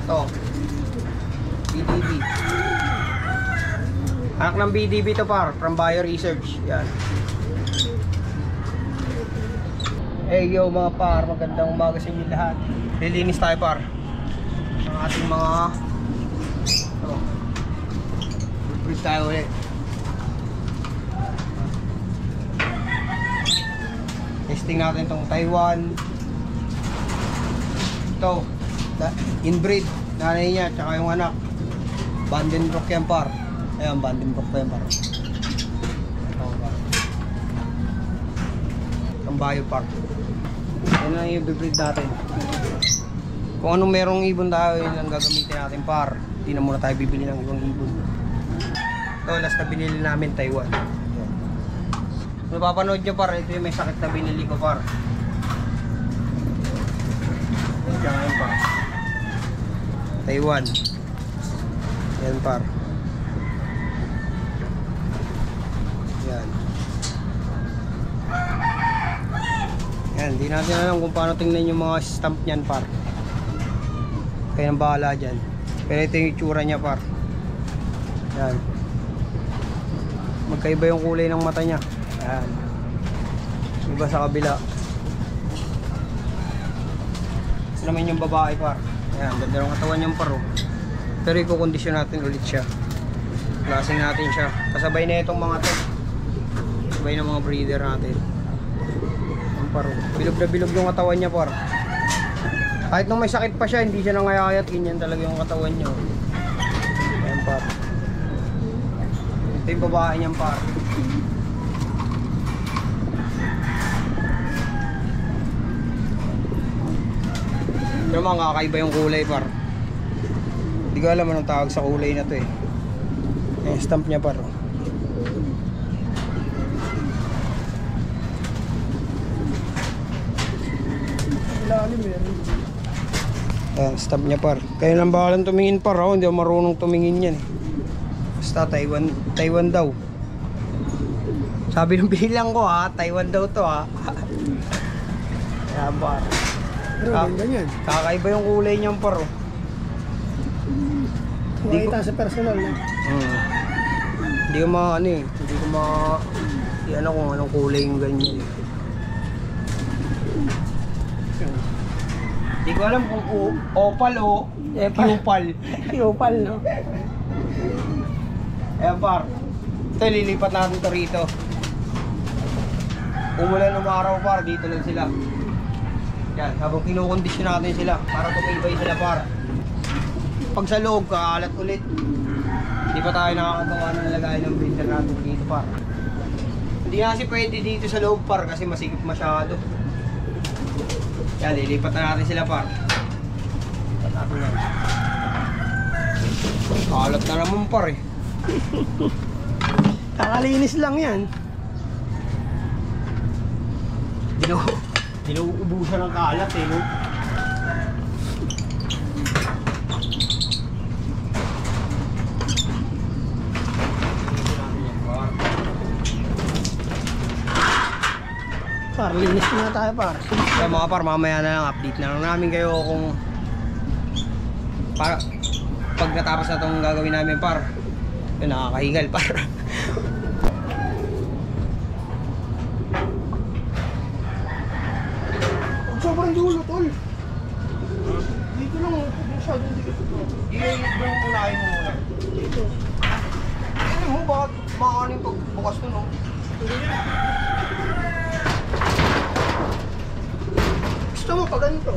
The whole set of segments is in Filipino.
Ito. BDB. Anak ng BDB to par, from Bio Research. Yan. Hey yo mga par, magandang umaga sa inyo lahat. Lilinis tayo par ang ating mga bridge tayo ulit. Testing natin itong Taiwan. Ito inbreed, nanay niya tsaka yung anak. Vandenbroek yan par. Ayan, Vandenbroek pa yan par. Ang Bio par. Yan lang yung breed natin. Kung anong merong ibon tayo, yun lang gagamitin natin par. Hindi na muna tayo bibili ng ibang ibon. Ito, last na binili namin Taiwan. Kung napapanood nyo par, ito yung may sakit na binili ko par. Yan par. Taiwan. Yan par. Yan. Yan, hindi natin alam kung paano tingnan yung mga stamp niyan par. Kaya nang bahala dyan. Pero ito yung itsura niya par. Yan. Magkaiba yung kulay ng mata niya. Yan. Iba sa kabila. Ito naman yung babae par. Yan, ganda ng katawan niyang paro. Pero i-kondisyon natin ulit siya. Klaseng natin siya. Kasabay na itong mga to. Kasabay na mga breeder natin. Ang paro. Bilog na bilog yung katawan niya par. Kahit nung may sakit pa siya, hindi siya nangayayat. Ganyan talaga yung katawan niya. Ayan par. Ito yung babae niyang par. Pero mga kakaiba yung kulay par. Hindi ko alam anong tawag sa kulay na to eh. Yung stamp niya par. Lalim yan. Ayan, stamp niya par. Kaya lang bakalan tumingin par ako. Hindi ako marunong tumingin yan eh. Basta Taiwan daw. Sabi ng bilang ko ha, Taiwan daw to ha. Ayan par. Kakaiba yung kulay niyang paro. Makita sa personal na. Hindi ko ano eh. Hindi ko hindi ano kung anong kulay yung ganyan. Hindi ko alam kung opal o pupal. Pupal no? Ayan par. Ito lilipat natin ito rito. Umulan umaraw par, dito lang sila. Yan, habang kinukondisyon natin sila para tumibay sila par. Pag sa loob, kakalat ulit. Hindi pa tayo nakakagawa ng lagay ng breeder natin dito par. Hindi na kasi pwede dito sa loob par kasi masikip masyado. Yan, lilipat na natin sila par. Lipat natin yan. Kalat na naman par eh. Kakalinis lang yan. Dinuubusan ng kalat eh, no? Par, linis na tayo par. Kaya mga par, mamaya na lang update na lang namin kayo kung para pag natapos na itong gagawin namin par. Yun, nakakahingal par. Sobrang dulo tol. Dito lang, masyadong dito. Yung unahin mo muna. Dito. Ano mo, bakit makakaano yung pagbukas nun, no? Gusto mo pa ganito?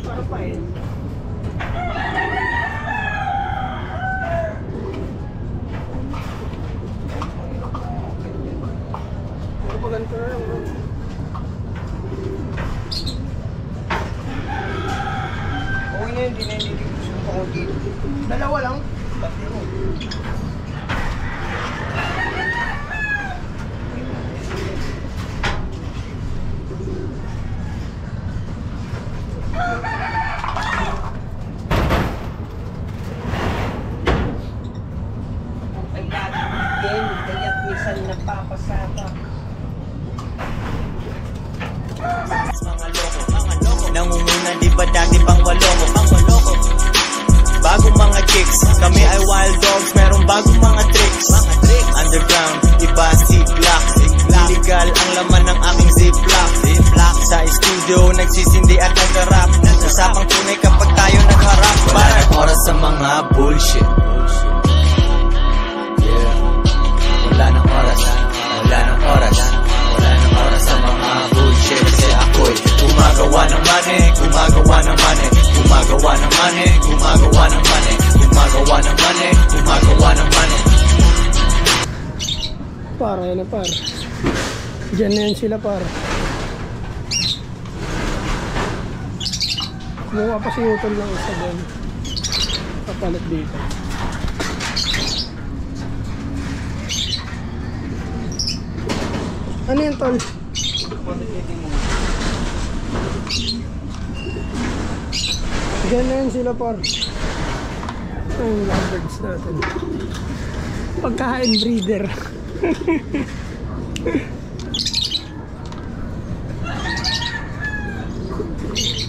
Parang pa eh. Parang pa ganito na lang. Okay na yun, hindi na hindi gusto ko dito. Dalawa lang. Pati mo. Kaya't minsan napapasata. Mga loko, nangunguna di iba dati pang waloko. Bagong mga chicks, kami ay wild dogs, merong bagong mga tricks. Underground, iba ziplock. Illegal ang laman ng aking ziplock. Sa studio, nagsisindi at nag-rap. Usapang tunay kapag tayo nagharap. Parang oras sa mga bullshit. Yeah. Wala nang oras, wala nang oras, wala nang oras sa mga bullshit. Kasi ako'y gumagawa ng money, gumagawa ng money, gumagawa ng money, gumagawa ng money, gumagawa ng money, gumagawa ng money. Par, yan na par. Diyan na yan sila par. Kumuha pa si Utol lang isa doon. Kapalit dito. Ano yan tol? Diyan na yan sila par. Ang lovebirds natin. Pagkain breeder.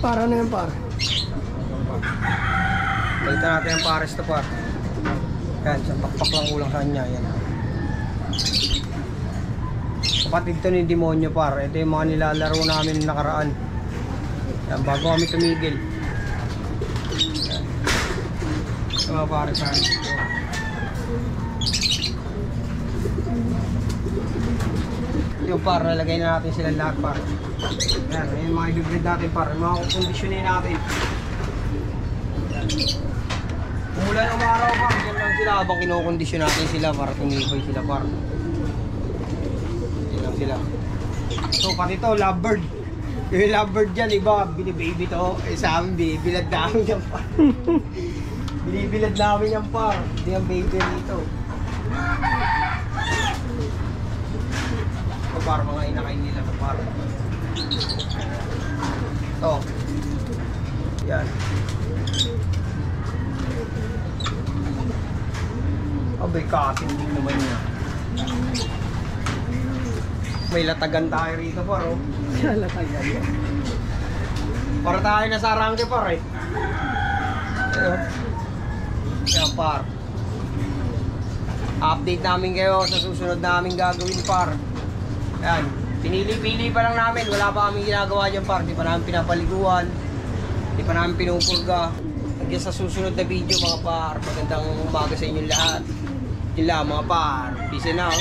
Para na yan par. Balitan natin ang pares to par. Yan, sa pakpak lang kulang sa kanya. Yan. Kapatid to ni Demonyo par. Ito yung mga nilalaro namin nakaraan. Yan, bago kami tumigil. Yan. Ito mga pares namin. Yung par, nalagay na natin sila lahat par. Yan, yung mga i-breed natin par. Yung mga kondisyonin natin. Yan. Umulan ng araw par, yan lang sila habang kinokondisyon natin sila para tumibay sila par. Yan lang sila. So pati to, lovebird. Yung lovebird dyan, iba, binibaby to. Eh sa amin, binibilad namin yan par. Binibilad namin yan par. Hindi yung baby dito. Para mga inakain nila ng par. Ito. Yan. Abay, katin din naman niya. May latagan tayo rito par, oh. Latagan. Para tayo nasa Arangke par, eh. Ayan. Yan par. Update namin kayo sa susunod namin gagawin par. Yan, pinili-pili pa lang namin, wala pa kami ginagawa dyan par, di pa namin pinapaliguan, di pa namin pinupurga. Hanggang sa susunod na video mga par, magandang umaga sa inyo lahat. Yun lang mga par, peace and out.